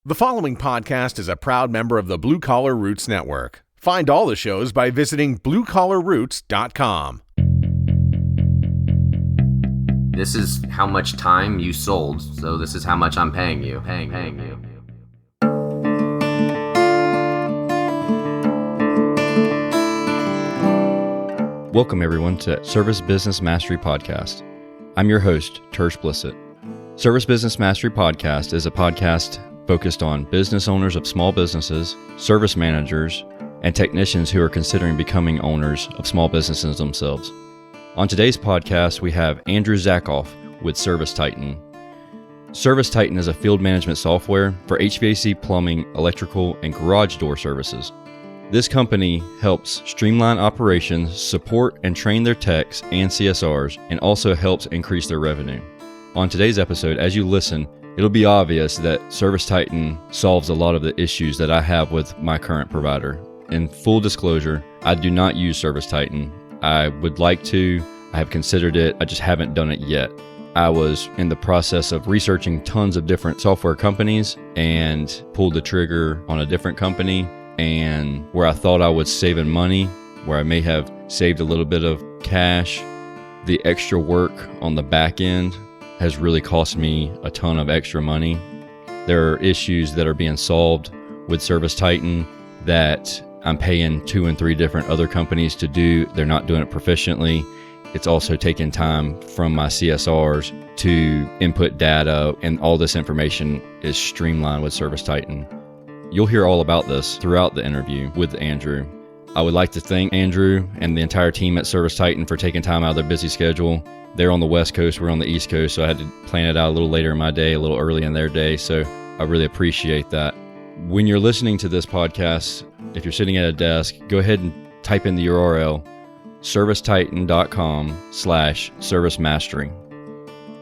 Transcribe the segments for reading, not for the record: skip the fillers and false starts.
The following podcast is a proud member of the Blue Collar Roots Network. Find all the shows by visiting bluecollarroots.com. This is how much time you sold, so this is how much I'm paying you. Paying you. Welcome everyone to Service Business Mastery Podcast. I'm your host, Tersh Blissett. Service Business Mastery Podcast is a podcast focused on business owners of small businesses, service managers, and technicians who are considering becoming owners of small businesses themselves. On today's podcast, we have Andrew Zakoff with ServiceTitan. ServiceTitan is a field management software for HVAC, plumbing, electrical, and garage door services. This company helps streamline operations, support and train their techs and CSRs, and also helps increase their revenue. On today's episode, as you listen, it'll be obvious that ServiceTitan solves a lot of the issues that I have with my current provider. In full disclosure, I do not use ServiceTitan. I would like to. I have considered it. I just haven't done it yet. I was in the process of researching tons of different software companies and pulled the trigger on a different company. And where I thought I was saving money, where I may have saved a little bit of cash, the extra work on the back end has really cost me a ton of extra money. There are issues that are being solved with ServiceTitan that I'm paying 2 and 3 different other companies to do. They're not doing it proficiently. It's also taking time from my CSRs to input data, and all this information is streamlined with ServiceTitan. You'll hear all about this throughout the interview with Andrew. I would like to thank Andrew and the entire team at ServiceTitan for taking time out of their busy schedule. They're on the West Coast, we're on the East Coast, so I had to plan it out a little later in my day, a little early in their day, so I really appreciate that. When you're listening to this podcast, if you're sitting at a desk, go ahead and type in the URL, servicetitan.com/service mastery.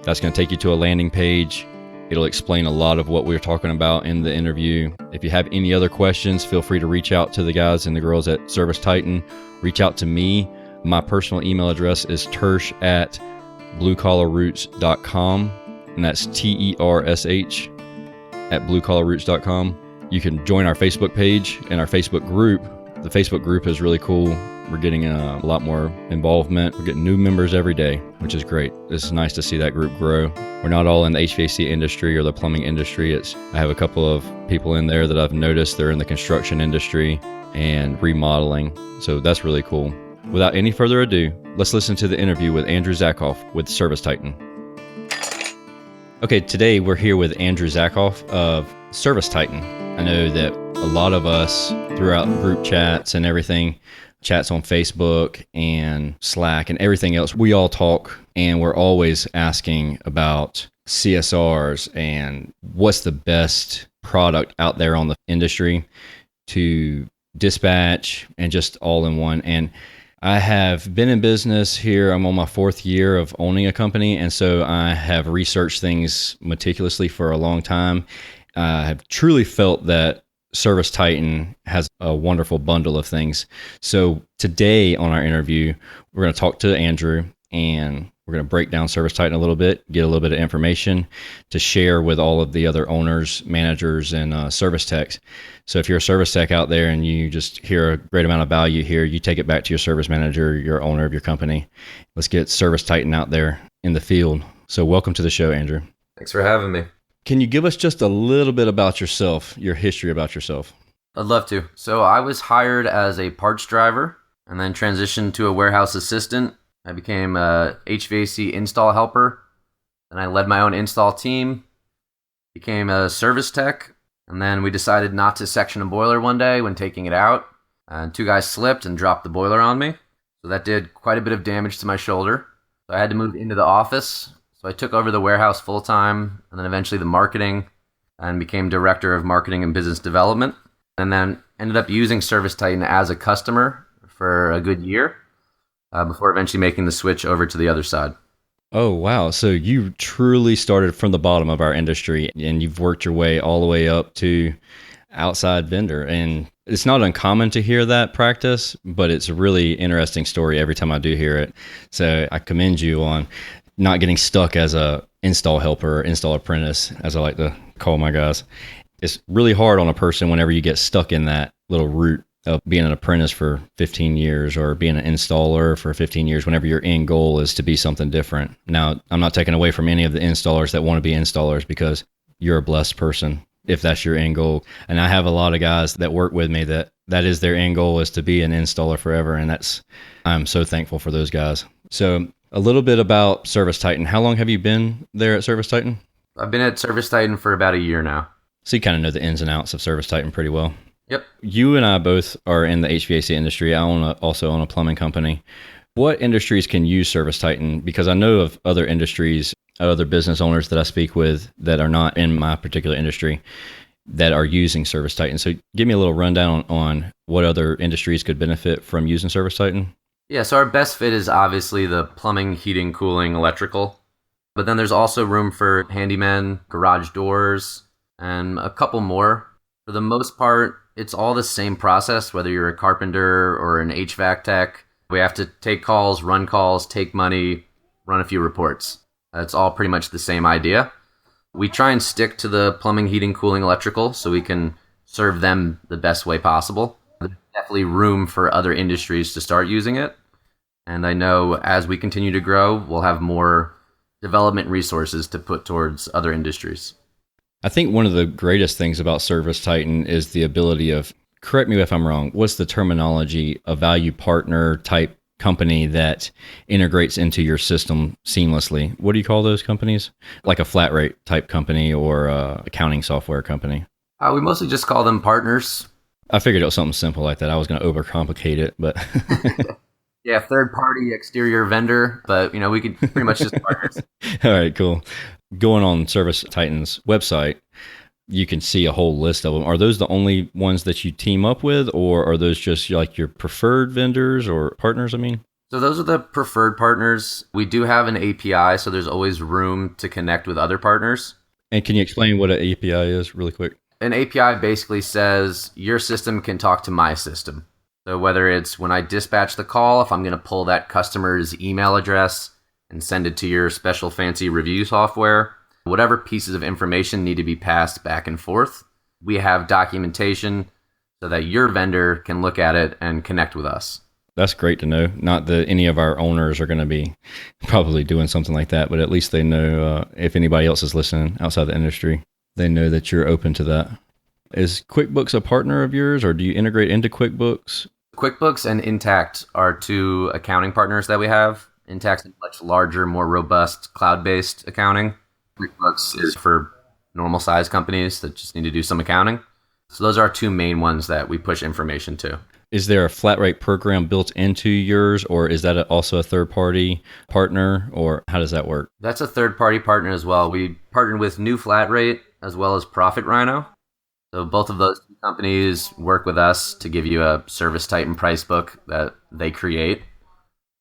That's going to take you to a landing page. It'll explain a lot of what we're talking about in the interview. If you have any other questions, feel free to reach out to the guys and the girls at ServiceTitan. Reach out to me. My personal email address is tersh@bluecollarroots.com, and that's TERSH @bluecollarroots.com. You can join our Facebook page and our Facebook group. The Facebook group is really cool. We're getting a lot more involvement. We're getting new members every day, which is great. It's nice to see that group grow. We're not all in the HVAC industry or the plumbing industry. I have a couple of people in there that I've noticed they're in the construction industry and remodeling. So that's really cool. Without any further ado, let's listen to the interview with Andrew Zakoff with ServiceTitan. Okay, today we're here with Andrew Zakoff of ServiceTitan. I know that a lot of us throughout group chats and everything, chats on Facebook and Slack and everything else, we all talk and we're always asking about CSRs and what's the best product out there on the industry to dispatch and just all in one. And I have been in business here. I'm on my 4th year of owning a company. And so I have researched things meticulously for a long time. I have truly felt that ServiceTitan has a wonderful bundle of things. So today on our interview, we're going to talk to Andrew and we're going to break down ServiceTitan a little bit, get a little bit of information to share with all of the other owners, managers, and service techs. So if you're a service tech out there and you just hear a great amount of value here, you take it back to your service manager, your owner of your company. Let's get ServiceTitan out there in the field. So welcome to the show, Andrew. Thanks for having me. Can you give us just a little bit about yourself, your history about yourself? I'd love to. So I was hired as a parts driver and then transitioned to a warehouse assistant. I became a HVAC install helper. Then I led my own install team, became a service tech, and then we decided not to section a boiler one day when taking it out. And 2 guys slipped and dropped the boiler on me. So that did quite a bit of damage to my shoulder. So I had to move into the office. So I took over the warehouse full-time, and then eventually the marketing, and became director of marketing and business development, and then ended up using ServiceTitan as a customer for a good year before eventually making the switch over to the other side. Oh, wow. So you truly started from the bottom of our industry, and you've worked your way all the way up to outside vendor. And it's not uncommon to hear that practice, but it's a really interesting story every time I do hear it. So I commend you on not getting stuck as a install helper, install apprentice, as I like to call my guys. It's really hard on a person whenever you get stuck in that little route of being an apprentice for 15 years or being an installer for 15 years, whenever your end goal is to be something different. Now, I'm not taking away from any of the installers that want to be installers, because you're a blessed person if that's your end goal. And I have a lot of guys that work with me that is their end goal, is to be an installer forever. And I'm so thankful for those guys. So a little bit about ServiceTitan. How long have you been there at ServiceTitan? I've been at ServiceTitan for about a year now. So you kind of know the ins and outs of ServiceTitan pretty well. Yep. You and I both are in the HVAC industry. I also own a plumbing company. What industries can use ServiceTitan? Because I know of other industries, other business owners that I speak with that are not in my particular industry that are using ServiceTitan. So give me a little rundown on what other industries could benefit from using ServiceTitan. Yeah, so our best fit is obviously the plumbing, heating, cooling, electrical. But then there's also room for handyman, garage doors, and a couple more. For the most part, it's all the same process, whether you're a carpenter or an HVAC tech. We have to take calls, run calls, take money, run a few reports. It's all pretty much the same idea. We try and stick to the plumbing, heating, cooling, electrical so we can serve them the best way possible. There's definitely room for other industries to start using it. And I know as we continue to grow, we'll have more development resources to put towards other industries. I think one of the greatest things about ServiceTitan is the ability of, correct me if I'm wrong, what's the terminology, a value partner type company that integrates into your system seamlessly? What do you call those companies? Like a flat rate type company or a accounting software company? We mostly just call them partners. I figured it was something simple like that. I was going to overcomplicate it, but... Yeah, third-party exterior vendor, but we could pretty much just partners. All right, cool. Going on ServiceTitan's website, you can see a whole list of them. Are those the only ones that you team up with, or are those just like your preferred vendors or partners? So those are the preferred partners. We do have an API, so there's always room to connect with other partners. And can you explain what an API is really quick? An API basically says your system can talk to my system. So whether it's when I dispatch the call, if I'm going to pull that customer's email address and send it to your special fancy review software, whatever pieces of information need to be passed back and forth, we have documentation so that your vendor can look at it and connect with us. That's great to know. Not that any of our owners are going to be probably doing something like that, but at least they know if anybody else is listening outside the industry, they know that you're open to that. Is QuickBooks a partner of yours, or do you integrate into QuickBooks? QuickBooks and Intacct are two accounting partners that we have. Intacct is much larger, more robust, cloud-based accounting. QuickBooks is for normal-sized companies that just need to do some accounting. So those are our two main ones that we push information to. Is there a flat rate program built into yours, or is that also a third-party partner, or how does that work? That's a third-party partner as well. We partnered with New Flat Rate as well as Profit Rhino. So both of those two companies work with us to give you a ServiceTitan price book that they create.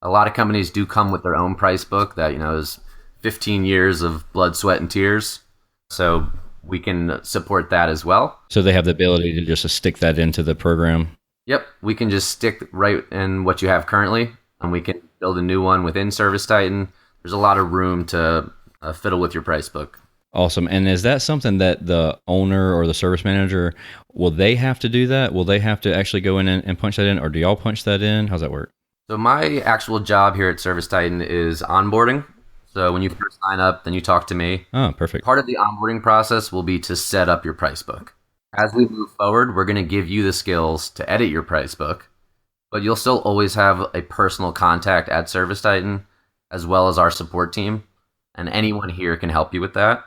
A lot of companies do come with their own price book that, is 15 years of blood, sweat, and tears. So we can support that as well. So they have the ability to just stick that into the program? Yep. We can just stick right in what you have currently, and we can build a new one within ServiceTitan. There's a lot of room to fiddle with your price book. Awesome. And is that something that the owner or the service manager, will they have to do that? Will they have to actually go in and punch that in, or do y'all punch that in? How's that work? So my actual job here at ServiceTitan is onboarding. So when you first sign up, then you talk to me. Oh, perfect. Part of the onboarding process will be to set up your price book. As we move forward, we're going to give you the skills to edit your price book, but you'll still always have a personal contact at ServiceTitan as well as our support team, and anyone here can help you with that.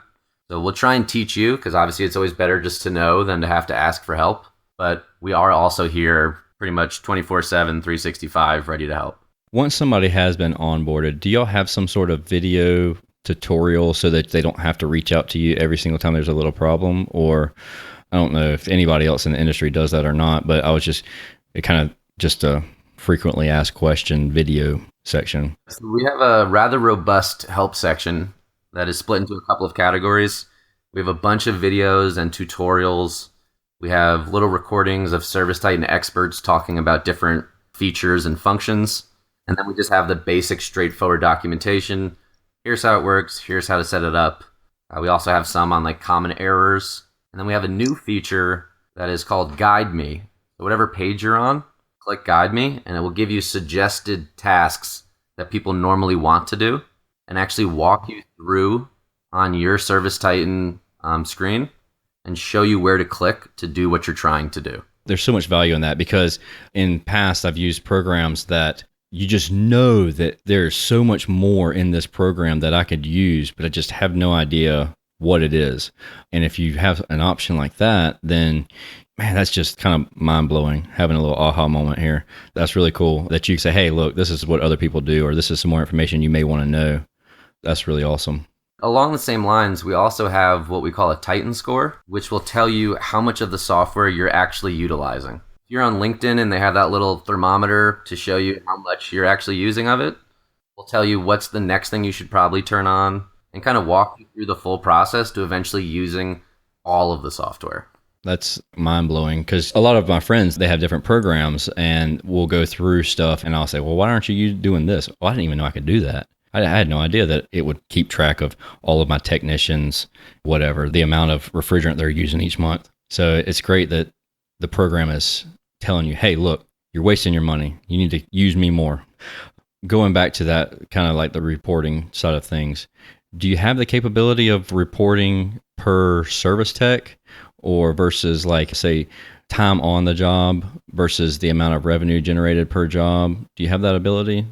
So we'll try and teach you, because obviously it's always better just to know than to have to ask for help. But we are also here pretty much 24/7, 365, ready to help. Once somebody has been onboarded, do y'all have some sort of video tutorial so that they don't have to reach out to you every single time there's a little problem? Or I don't know if anybody else in the industry does that or not, but just a frequently asked question video section. So we have a rather robust help section that is split into a couple of categories. We have a bunch of videos and tutorials. We have little recordings of ServiceTitan experts talking about different features and functions. And then we just have the basic straightforward documentation. Here's how it works. Here's how to set it up. We also have some on common errors And then we have a new feature that is called Guide Me. So whatever page you're on, click Guide Me, and it will give you suggested tasks that people normally want to do and actually walk you through on your Service Titan screen and show you where to click to do what you're trying to do. There's so much value in that, because in past I've used programs that you just know that there's so much more in this program that I could use, but I just have no idea what it is. And if you have an option like that, then man, that's just kind of mind-blowing, having a little aha moment here. That's really cool that you say, hey, look, this is what other people do, or this is some more information you may want to know. That's really awesome. Along the same lines, we also have what we call a Titan score, which will tell you how much of the software you're actually utilizing. If you're on LinkedIn and they have that little thermometer to show you how much you're actually using of it, we'll tell you what's the next thing you should probably turn on and kind of walk you through the full process to eventually using all of the software. That's mind-blowing, because a lot of my friends, they have different programs and we'll go through stuff and I'll say, well, why aren't you doing this? Well, I didn't even know I could do that. I had no idea that it would keep track of all of my technicians, whatever, the amount of refrigerant they're using each month. So it's great that the program is telling you, hey, look, you're wasting your money. You need to use me more. Going back to that kind of like the reporting side of things, do you have the capability of reporting per service tech, or versus like, say, time on the job versus the amount of revenue generated per job? Do you have that ability?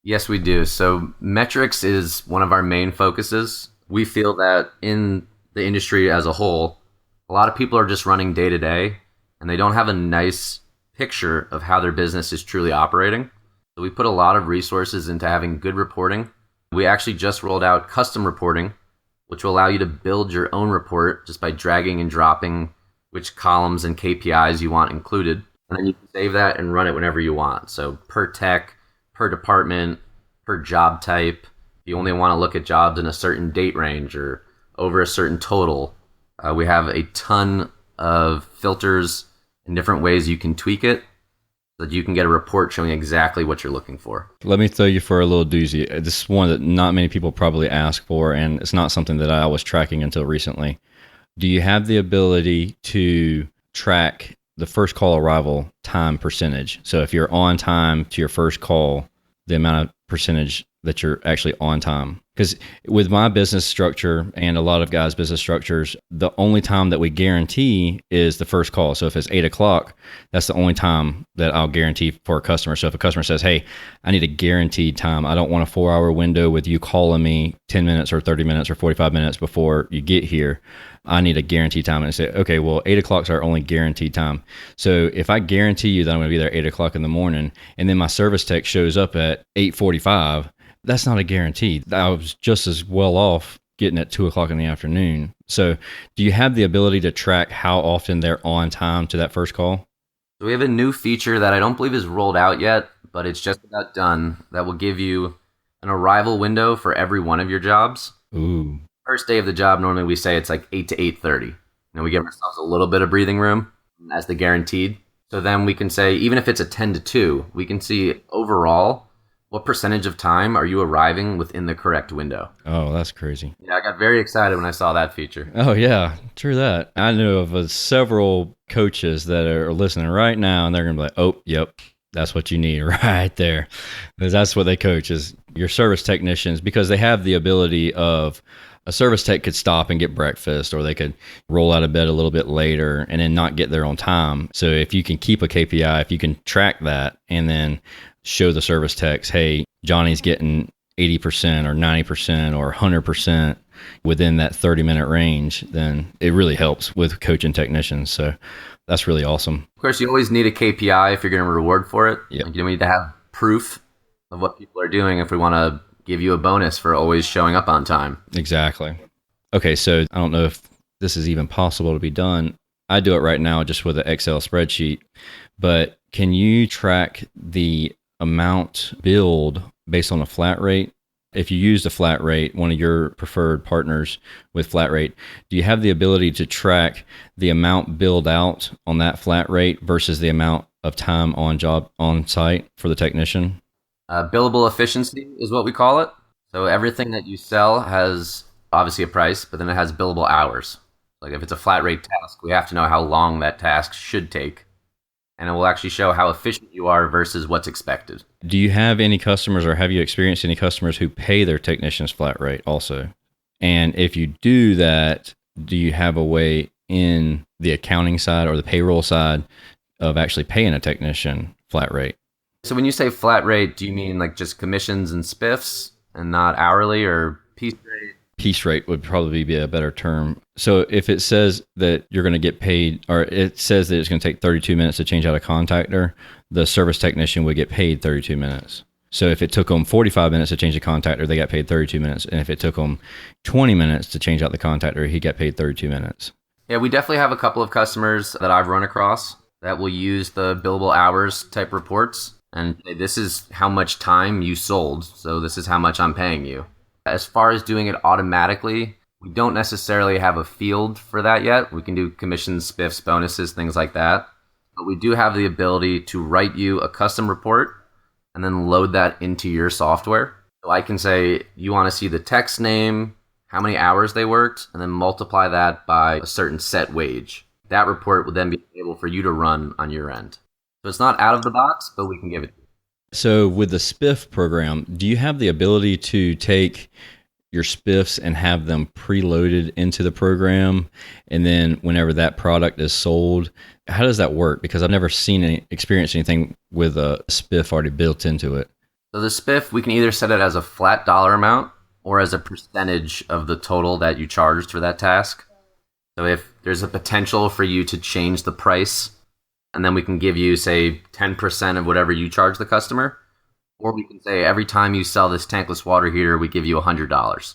Yes, we do. So metrics is one of our main focuses. We feel that in the industry as a whole, a lot of people are just running day to day and they don't have a nice picture of how their business is truly operating. So we put a lot of resources into having good reporting. We actually just rolled out custom reporting, which will allow you to build your own report just by dragging and dropping which columns and KPIs you want included. And then you can save that and run it whenever you want. So per tech, per department, per job type. If you only want to look at jobs in a certain date range or over a certain total, we have a ton of filters and different ways you can tweak it so that you can get a report showing exactly what you're looking for. Let me throw you for a little doozy. This is one that not many people probably ask for, and it's not something that I was tracking until recently. Do you have the ability to track the first call arrival time percentage? So if you're on time to your first call, the amount of percentage that you're actually on time. Because with my business structure and a lot of guys' business structures, the only time that we guarantee is the first call. So if it's 8 o'clock, that's the only time that I'll guarantee for a customer. So if a customer says, hey, I need a guaranteed time, I don't want a 4-hour window with you calling me 10 minutes or 30 minutes or 45 minutes before you get here, I need a guaranteed time. And I say, okay, well, 8 o'clock is our only guaranteed time. So if I guarantee you that I'm going to be there at 8 o'clock in the morning, and then my service tech shows up at 8:45, that's not a guarantee. I was just as well off getting at 2 o'clock in the afternoon. So do you have the ability to track how often they're on time to that first call? So we have a new feature that I don't believe is rolled out yet, but it's just about done, that will give you an arrival window for every one of your jobs. Ooh. First day of the job, normally we say it's like 8 to 8:30. We give ourselves a little bit of breathing room as the guaranteed. So then we can say, even if it's a 10 to 2, we can see overall, what percentage of time are you arriving within the correct window? Oh, that's crazy. Yeah, I got very excited when I saw that feature. Oh, yeah, true that. I know of several coaches that are listening right now, and they're going to be like, oh, yep, that's what you need right there. Because that's what they coach, is your service technicians, because they have the ability of a service tech could stop and get breakfast, or they could roll out of bed a little bit later and then not get there on time. So if you can keep a KPI, if you can track that and then show the service techs, hey, Johnny's getting 80% or 90% or 100% within that 30-minute range, then it really helps with coaching technicians. So that's really awesome. Of course, you always need a KPI if you're going to reward for it. Yep. We need to have proof of what people are doing if we want to give you a bonus for always showing up on time. Exactly. Okay, so I don't know if this is even possible to be done. I do it right now just with an Excel spreadsheet, but can you track the amount billed based on a flat rate? If you use the flat rate, one of your preferred partners with flat rate, do you have the ability to track the amount billed out on that flat rate versus the amount of time on job on site for the technician? Billable efficiency is what we call it. So everything that you sell has obviously a price, but then it has billable hours. Like if it's a flat rate task, we have to know how long that task should take. And it will actually show how efficient you are versus what's expected. Do you have any customers, or have you experienced any customers who pay their technicians flat rate also? And if you do that, do you have a way in the accounting side or the payroll side of actually paying a technician flat rate? So when you say flat rate, do you mean like just commissions and spiffs and not hourly or piece rate? Piece rate would probably be a better term. So if it says that you're going to get paid, or it says that it's going to take 32 minutes to change out a contactor, the service technician would get paid 32 minutes. So if it took them 45 minutes to change the contactor, they got paid 32 minutes. And if it took them 20 minutes to change out the contactor, he got paid 32 minutes. Yeah, we definitely have a couple of customers that I've run across that will use the billable hours type reports and say, this is how much time you sold, so this is how much I'm paying you. As far as doing it automatically, we don't necessarily have a field for that yet. We can do commissions, spiffs, bonuses, things like that. But we do have the ability to write you a custom report and then load that into your software. So I can say, you want to see the tech's name, how many hours they worked, and then multiply that by a certain set wage. That report will then be able for you to run on your end. So it's not out of the box, but we can give it to you. So with the spiff program, do you have the ability to take your spiffs and have them preloaded into the program? And then whenever that product is sold, how does that work? Because I've never experienced anything with a spiff already built into it. So the spiff, we can either set it as a flat dollar amount or as a percentage of the total that you charged for that task. So if there's a potential for you to change the price, and then we can give you, say, 10% of whatever you charge the customer. Or we can say, every time you sell this tankless water heater, we give you $100.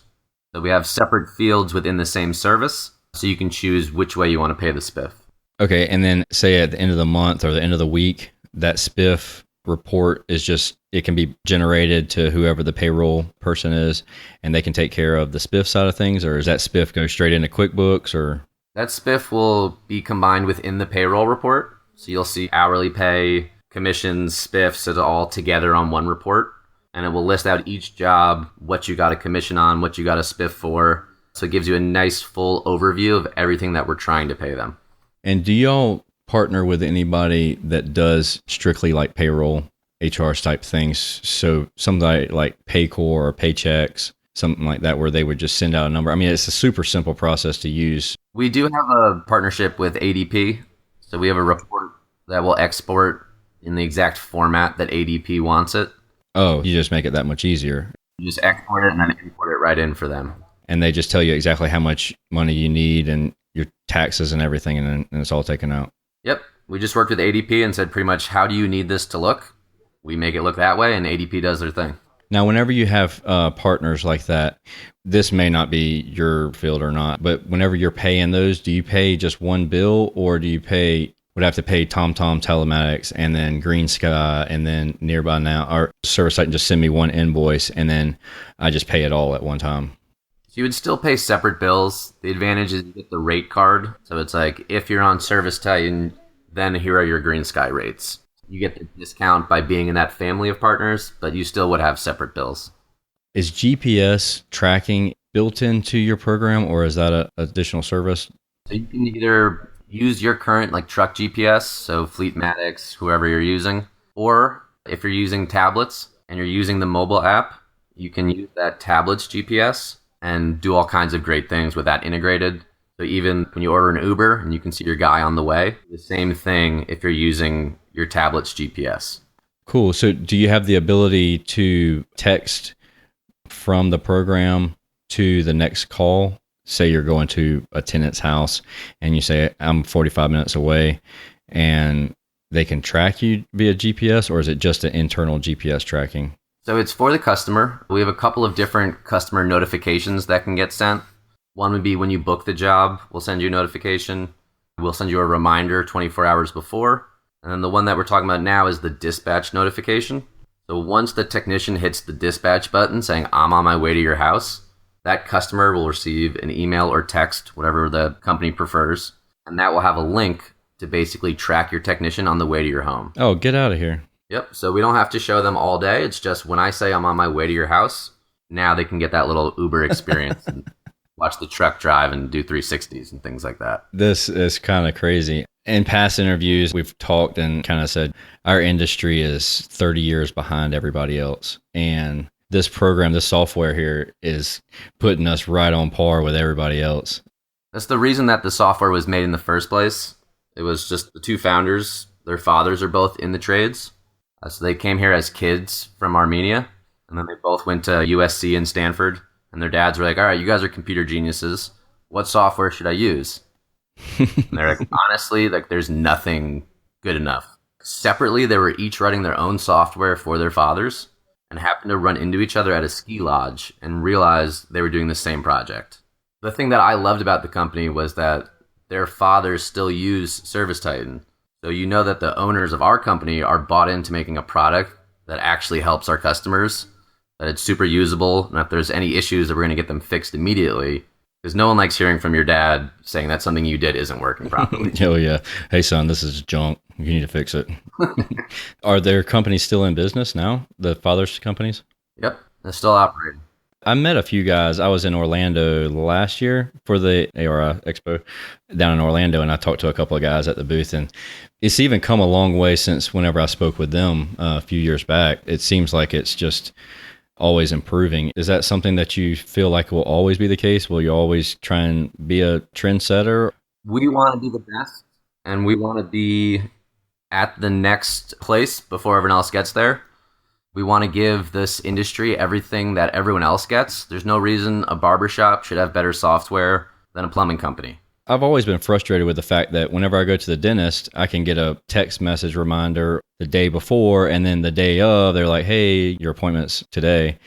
So we have separate fields within the same service, so you can choose which way you want to pay the spiff. Okay, and then say at the end of the month or the end of the week, that spiff report is just, it can be generated to whoever the payroll person is, and they can take care of the spiff side of things, or does that spiff go straight into QuickBooks? Or that spiff will be combined within the payroll report. So you'll see hourly pay, commissions, spiffs, it's all together on one report. And it will list out each job, what you got a commission on, what you got a spiff for. So it gives you a nice full overview of everything that we're trying to pay them. And do y'all partner with anybody that does strictly like payroll, HR type things? So somebody like Paycor or Paychex, something like that, where they would just send out a number. I mean, it's a super simple process to use. We do have a partnership with ADP. So we have a report that will export in the exact format that ADP wants it. Oh, you just make it that much easier. You just export it and then import it right in for them. And they just tell you exactly how much money you need and your taxes and everything, and it's all taken out. Yep. We just worked with ADP and said pretty much, how do you need this to look? We make it look that way, and ADP does their thing. Now, whenever you have partners like that, this may not be your field or not, but whenever you're paying those, do you pay just one bill, or do you would have to pay TomTom Telematics and then Green Sky and then Nearby Now, or service site, and just send me one invoice and then I just pay it all at one time? So you would still pay separate bills. The advantage is you get the rate card. So it's like, if you're on Service Titan, then here are your Green Sky rates. You get the discount by being in that family of partners, but you still would have separate bills. Is GPS tracking built into your program, or is that an additional service? So you can either use your current like truck GPS, so Fleetmatics, whoever you're using, or if you're using tablets and you're using the mobile app, you can use that tablet's GPS and do all kinds of great things with that integrated. So even when you order an Uber and you can see your guy on the way, the same thing if you're using your tablet's GPS. Cool. So do you have the ability to text from the program to the next call? Say you're going to a tenant's house and you say, I'm 45 minutes away, and they can track you via GPS, or is it just an internal GPS tracking? So it's for the customer. We have a couple of different customer notifications that can get sent. One would be when you book the job, we'll send you a notification. We'll send you a reminder 24 hours before. And then the one that we're talking about now is the dispatch notification. So once the technician hits the dispatch button saying, I'm on my way to your house, that customer will receive an email or text, whatever the company prefers. And that will have a link to basically track your technician on the way to your home. Oh, get out of here. Yep. So we don't have to show them all day. It's just when I say I'm on my way to your house, now they can get that little Uber experience. And watch the truck drive and do 360s and things like that. This is kind of crazy. In past interviews, we've talked and kind of said our industry is 30 years behind everybody else. And this program, this software here is putting us right on par with everybody else. That's the reason that the software was made in the first place. It was just the two founders. Their fathers are both in the trades. So they came here as kids from Armenia. And then they both went to USC and Stanford. And their dads were like, all right, you guys are computer geniuses. What software should I use? And they're like, honestly, like there's nothing good enough. Separately, they were each writing their own software for their fathers and happened to run into each other at a ski lodge and realize they were doing the same project. The thing that I loved about the company was that their fathers still use ServiceTitan. So you know that the owners of our company are bought into making a product that actually helps our customers, that it's super usable, and if there's any issues that we're going to get them fixed immediately. Because no one likes hearing from your dad saying that something you did isn't working properly. Oh, yeah. Hey, son, this is junk. You need to fix it. Are their companies still in business now? The father's companies? Yep, they're still operating. I met a few guys. I was in Orlando last year for the ARI Expo down in Orlando, and I talked to a couple of guys at the booth. And it's even come a long way since whenever I spoke with them a few years back. It seems like it's just always improving. Is that something that you feel like will always be the case? Will you always try and be a trendsetter? We want to be the best, and we want to be at the next place before everyone else gets there. We want to give this industry everything that everyone else gets. There's no reason a barbershop should have better software than a plumbing company. I've always been frustrated with the fact that whenever I go to the dentist, I can get a text message reminder the day before, and then the day of, they're like, hey, your appointment's today.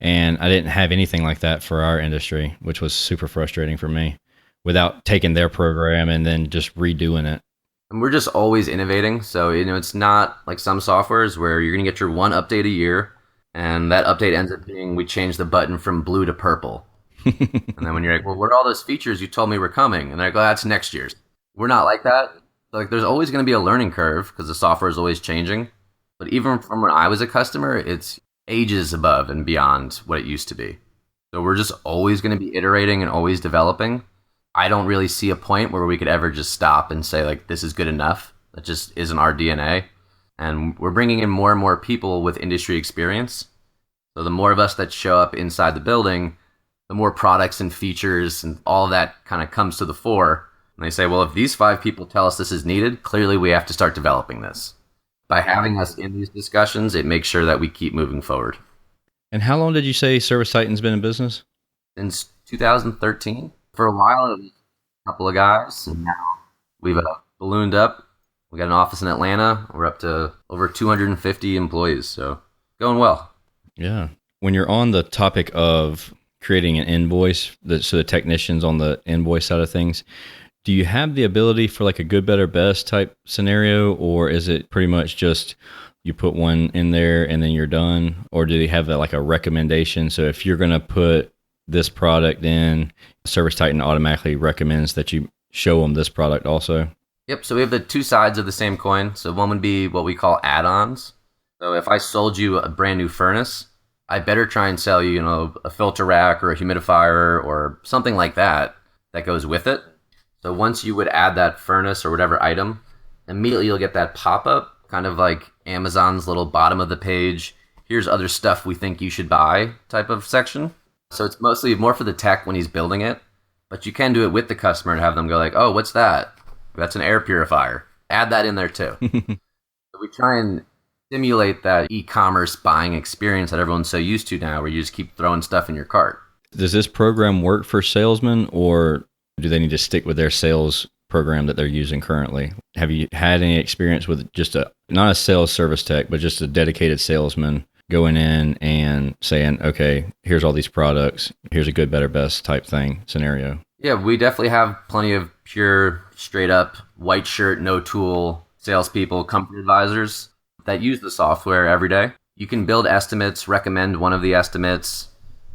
And I didn't have anything like that for our industry, which was super frustrating for me, without taking their program and then just redoing it. And we're just always innovating. So, it's not like some softwares where you're going to get your one update a year, and that update ends up being we changed the button from blue to purple. And then when you're like, well, what are all those features you told me were coming? And they're like, well, that's next year's. We're not like that. Like, there's always going to be a learning curve because the software is always changing. But even from when I was a customer, it's ages above and beyond what it used to be. So we're just always going to be iterating and always developing. I don't really see a point where we could ever just stop and say, like, this is good enough. That just isn't our DNA. And we're bringing in more and more people with industry experience. So the more of us that show up inside the building, the more products and features and all of that kind of comes to the fore. And they say, well, if these 5 people tell us this is needed, clearly we have to start developing this. By having us in these discussions, it makes sure that we keep moving forward. And how long did you say ServiceTitan's been in business? Since 2013. For a while, it was a couple of guys, and now we've ballooned up. We got an office in Atlanta. We're up to over 250 employees, so going well. Yeah. When you're on the topic of creating an invoice, so the technicians on the invoice side of things, do you have the ability for like a good, better, best type scenario, or is it pretty much just you put one in there and then you're done? Or do they have like a recommendation? So if you're going to put this product in, ServiceTitan automatically recommends that you show them this product also? Yep, so we have the two sides of the same coin. So one would be what we call add-ons. So if I sold you a brand new furnace, I better try and sell you, a filter rack or a humidifier or something like that goes with it. So once you would add that furnace or whatever item, immediately you'll get that pop-up, kind of like Amazon's little bottom of the page, here's other stuff we think you should buy type of section. So it's mostly more for the tech when he's building it, but you can do it with the customer and have them go like, oh, what's that? That's an air purifier. Add that in there too. So we try and simulate that e-commerce buying experience that everyone's so used to now, where you just keep throwing stuff in your cart. Does this program work for salesmen, or do they need to stick with their sales program that they're using currently? Have you had any experience with just not a sales service tech, but just a dedicated salesman going in and saying, okay, here's all these products, here's a good, better, best type thing scenario? Yeah, we definitely have plenty of pure, straight up, white shirt, no tool salespeople, company advisors that use the software every day. You can build estimates, recommend one of the estimates.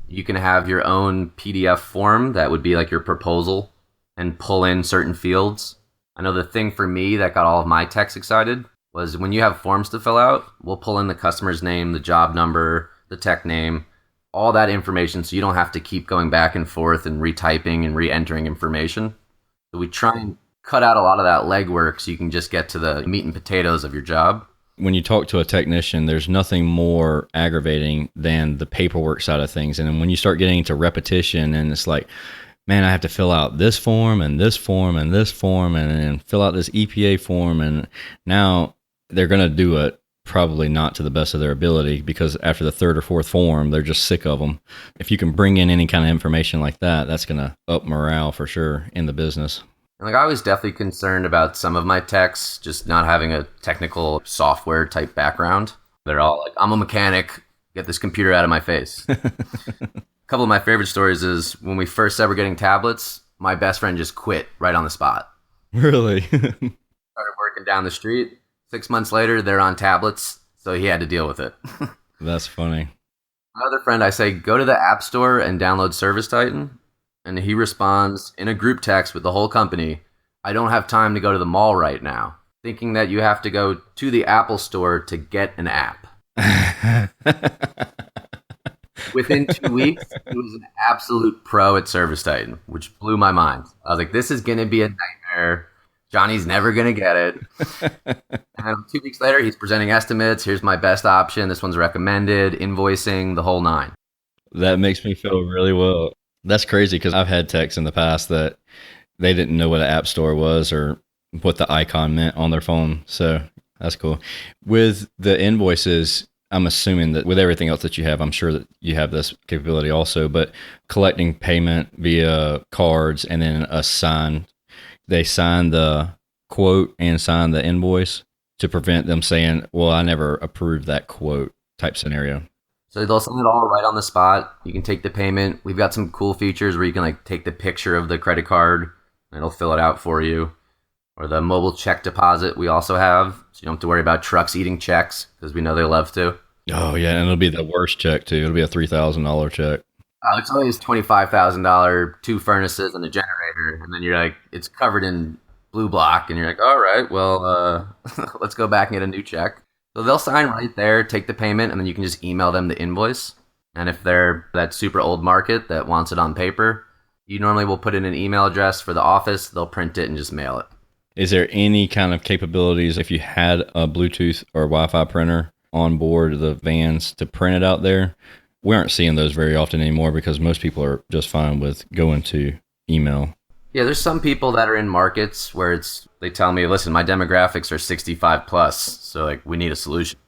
You can have your own PDF form that would be like your proposal and pull in certain fields. I know the thing for me that got all of my techs excited was when you have forms to fill out, we'll pull in the customer's name, the job number, the tech name, all that information so you don't have to keep going back and forth and retyping and re-entering information. So we try and cut out a lot of that legwork so you can just get to the meat and potatoes of your job. When you talk to a technician, there's nothing more aggravating than the paperwork side of things. And then when you start getting into repetition and it's like, man, I have to fill out this form and this form and this form and then fill out this EPA form. And now they're going to do it probably not to the best of their ability, because after the third or fourth form, they're just sick of them. If you can bring in any kind of information like that, that's going to up morale for sure in the business. Like, I was definitely concerned about some of my techs just not having a technical software type background. They're all like, I'm a mechanic, get this computer out of my face. A couple of my favorite stories is when we first ever getting tablets, my best friend just quit right on the spot. Really? Started working down the street. 6 months later, they're on tablets, so he had to deal with it. That's funny. My other friend, I say, go to the App Store and download Service Titan. And he responds in a group text with the whole company, I don't have time to go to the mall right now, thinking that you have to go to the Apple Store to get an app. Within 2 weeks, he was an absolute pro at Service Titan, which blew my mind. I was like, this is going to be a nightmare. Johnny's never going to get it. And 2 weeks later, he's presenting estimates. Here's my best option. This one's recommended, invoicing, the whole nine. That makes me feel really well. That's crazy, because I've had techs in the past that they didn't know what an app store was or what the icon meant on their phone. So that's cool. With the invoices, I'm assuming that with everything else that you have, I'm sure that you have this capability also, but collecting payment via cards and then they sign the quote and sign the invoice to prevent them saying, well, I never approved that quote type scenario. So they'll send it all right on the spot. You can take the payment. We've got some cool features where you can like take the picture of the credit card and it'll fill it out for you. Or the mobile check deposit we also have. So you don't have to worry about trucks eating checks, because we know they love to. Oh, yeah. And it'll be the worst check, too. It'll be a $3,000 check. It's always $25,000, 2 furnaces and a generator. And then you're like, it's covered in blue block. And you're like, all right, well, let's go back and get a new check. So they'll sign right there, take the payment, and then you can just email them the invoice. And if they're that super old market that wants it on paper, you normally will put in an email address for the office. They'll print it and just mail it. Is there any kind of capabilities, if you had a Bluetooth or Wi-Fi printer on board the vans, to print it out there? We aren't seeing those very often anymore, because most people are just fine with going to email. Yeah, there's some people that are in markets where they tell me, listen, my demographics are 65 plus, so like we need a solution.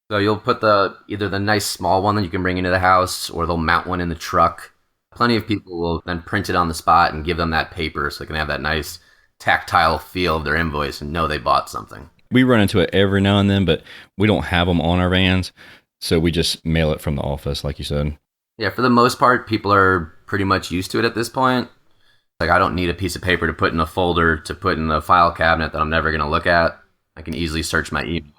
So you'll put either the nice small one that you can bring into the house, or they'll mount one in the truck. Plenty of people will then print it on the spot and give them that paper so they can have that nice tactile feel of their invoice and know they bought something. We run into it every now and then, but we don't have them on our vans, so we just mail it from the office, like you said. Yeah, for the most part, people are pretty much used to it at this point. Like, I don't need a piece of paper to put in a folder to put in a file cabinet that I'm never going to look at. I can easily search my email.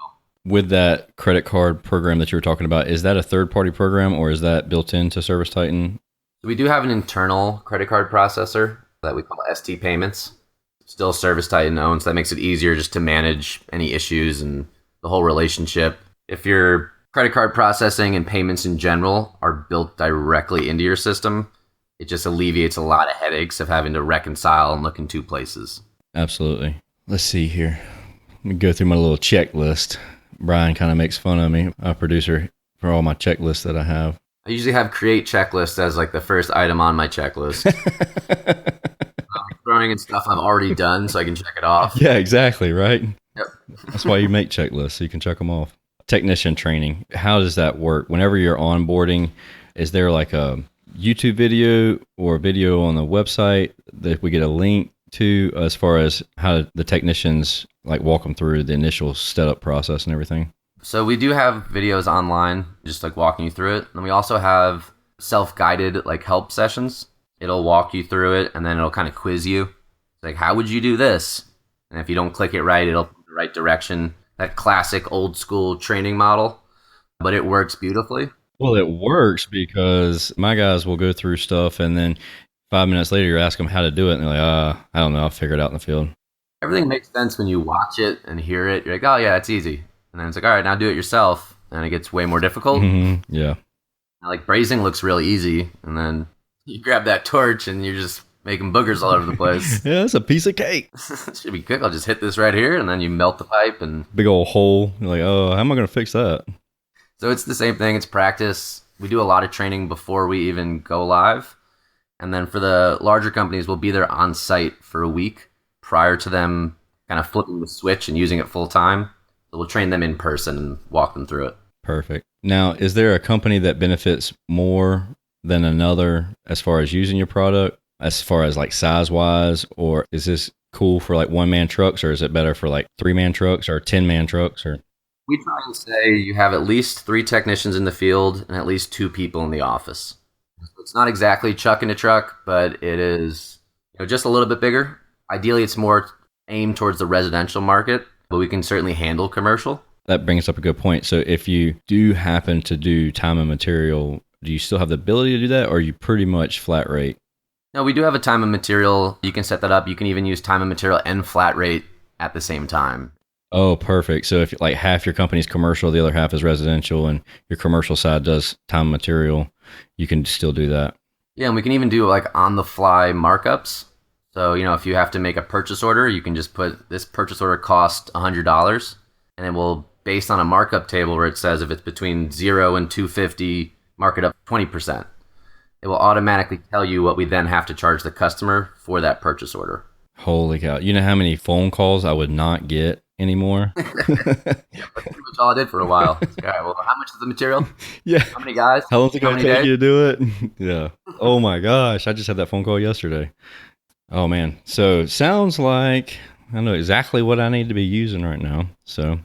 With that credit card program that you were talking about, is that a third-party program, or is that built into Service Titan? We do have an internal credit card processor that we call ST Payments. Still Service Titan owns. That makes it easier just to manage any issues and the whole relationship. If your credit card processing and payments in general are built directly into your system, it just alleviates a lot of headaches of having to reconcile and look in 2 places. Absolutely. Let's see here. Let me go through my little checklist. Brian kind of makes fun of me, our producer, for all my checklists that I have. I usually have create checklist as like the first item on my checklist. I'm throwing in stuff I've already done so I can check it off. Yeah, exactly, right? Yep. That's why you make checklists, so you can check them off. Technician training. How does that work? Whenever you're onboarding, is there like a YouTube video or a video on the website that we get a link to, as far as how the technicians like walk them through the initial setup process and everything? So we do have videos online, just like walking you through it. And we also have self-guided like help sessions. It'll walk you through it, and then it'll kind of quiz you. It's like, how would you do this? And if you don't click it right, it'll the right direction. That classic old school training model, but it works beautifully. Well, it works because my guys will go through stuff, and then 5 minutes later, you ask them how to do it, and they're like, I don't know, I'll figure it out in the field. Everything makes sense when you watch it and hear it. You're like, oh yeah, it's easy. And then it's like, all right, now do it yourself. And it gets way more difficult. Mm-hmm. Yeah. Like brazing looks really easy, and then you grab that torch and you're just making boogers all over the place. Yeah, it's a piece of cake. Should be quick. I'll just hit this right here, and then you melt the pipe. And Big old hole. You're like, oh, how am I going to fix that? so it's the same thing. It's practice. We do a lot of training before we even go live. And then for the larger companies, we'll be there on site for a week prior to them kind of flipping the switch and using it full time. So we'll train them in person and walk them through it. Perfect. Now, is there a company that benefits more than another as far as using your product, as far as like size wise, or is this cool for like 1-man trucks, or is it better for like 3-man trucks or 10-man trucks? Or We try and say you have at least 3 technicians in the field and at least 2 people in the office. So it's not exactly truck in a truck, but it is just a little bit bigger. Ideally, it's more aimed towards the residential market, but we can certainly handle commercial. that brings up a good point. So if you do happen to do time and material, do you still have the ability to do that, or are you pretty much flat rate? No, we do have a time and material. You can set that up. You can even use time and material and flat rate at the same time. Oh, perfect. So if like half your company's commercial, the other half is residential, and your commercial side does time and material, you can still do that. Yeah, and we can even do like on the fly markups. So, if you have to make a purchase order, you can just put this purchase order cost $100, and it will, based on a markup table where it says if it's between 0 and 250, mark it up 20%. It will automatically tell you what we then have to charge the customer for that purchase order. Holy cow. You know how many phone calls I would not get anymore? That's pretty much all I did for a while. It's like, all right, well, how much is the material? Yeah. How many guys? How long is it going to many take days? you to do it? Yeah. Oh my gosh. I just had that phone call yesterday. Oh man. So it sounds like I know exactly what I need to be using right now. So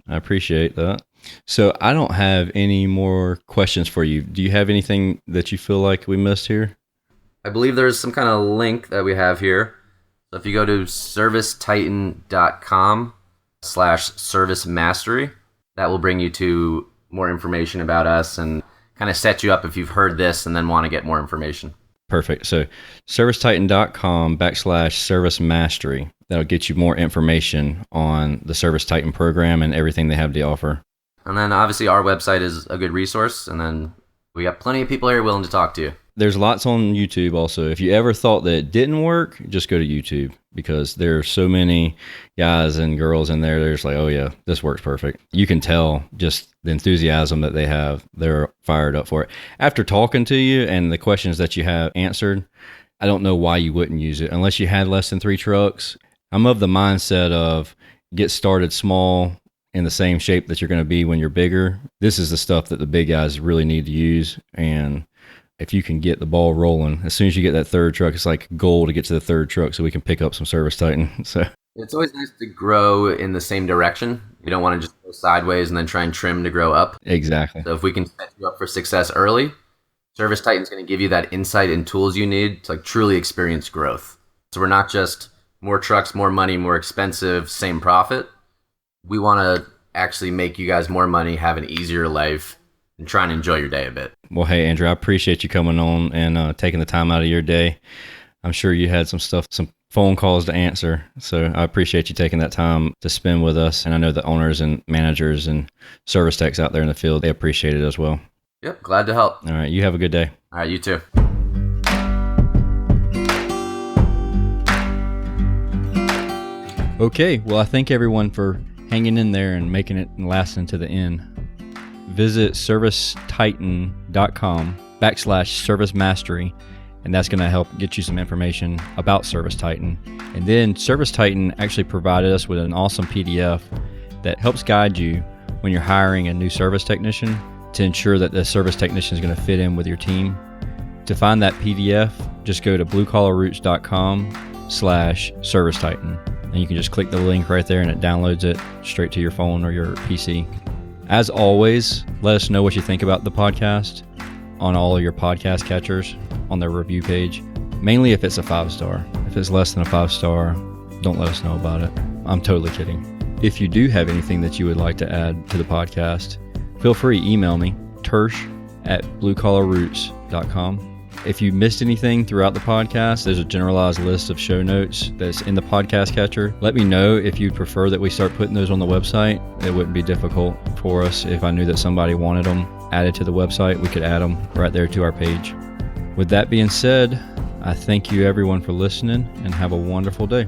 I appreciate that. So I don't have any more questions for you. Do you have anything that you feel like we missed here? I believe there's some kind of link that we have here. So if you go to servicetitan.com/service mastery, that will bring you to more information about us and kind of set you up if you've heard this and then want to get more information. Perfect. So servicetitan.com/service mastery. That'll get you more information on the Service Titan program and everything they have to offer. And then obviously our website is a good resource. And then we got plenty of people here willing to talk to you. There's lots on YouTube also. If you ever thought that it didn't work, just go to YouTube, because there are so many guys and girls in there. They're just like, oh yeah, this works perfect. You can tell just the enthusiasm that they have. They're fired up for it. After talking to you and the questions that you have answered, I don't know why you wouldn't use it unless you had less than 3 trucks. I'm of the mindset of get started small in the same shape that you're going to be when you're bigger. This is the stuff that the big guys really need to use. And if you can get the ball rolling, as soon as you get that 3rd truck, it's like a goal to get to the 3rd truck so we can pick up some Service Titan. So It's always nice to grow in the same direction. You don't want to just go sideways and then try and trim to grow up. exactly. So if we can set you up for success early, Service Titan's going to give you that insight and tools you need to like truly experience growth. So we're not just more trucks, more money, more expensive, same profit. We want to actually make you guys more money, have an easier life, and try and enjoy your day a bit. Well, hey, Andrew, I appreciate you coming on and taking the time out of your day. I'm sure you had some phone calls to answer. So I appreciate you taking that time to spend with us. And I know the owners and managers and service techs out there in the field, they appreciate it as well. Yep, glad to help. All right, you have a good day. All right, you too. Okay, well, I thank everyone for hanging in there and making it and lasting to the end. Visit servicetitan.com/service mastery, and that's going to help get you some information about Service Titan. And then Service Titan actually provided us with an awesome PDF that helps guide you when you're hiring a new service technician to ensure that the service technician is going to fit in with your team. To find that PDF, just go to bluecollarroots.com/service titan. And you can just click the link right there and it downloads it straight to your phone or your PC. As always, let us know what you think about the podcast on all of your podcast catchers on their review page. Mainly if it's a 5-star. If it's less than a 5-star, don't let us know about it. I'm totally kidding. If you do have anything that you would like to add to the podcast, feel free to email me, tersh@bluecollarroots.com. If you missed anything throughout the podcast, there's a generalized list of show notes that's in the podcast catcher. Let me know if you'd prefer that we start putting those on the website. It wouldn't be difficult for us if I knew that somebody wanted them. added to the website, we could add them right there to our page. With that being said, I thank you everyone for listening and have a wonderful day.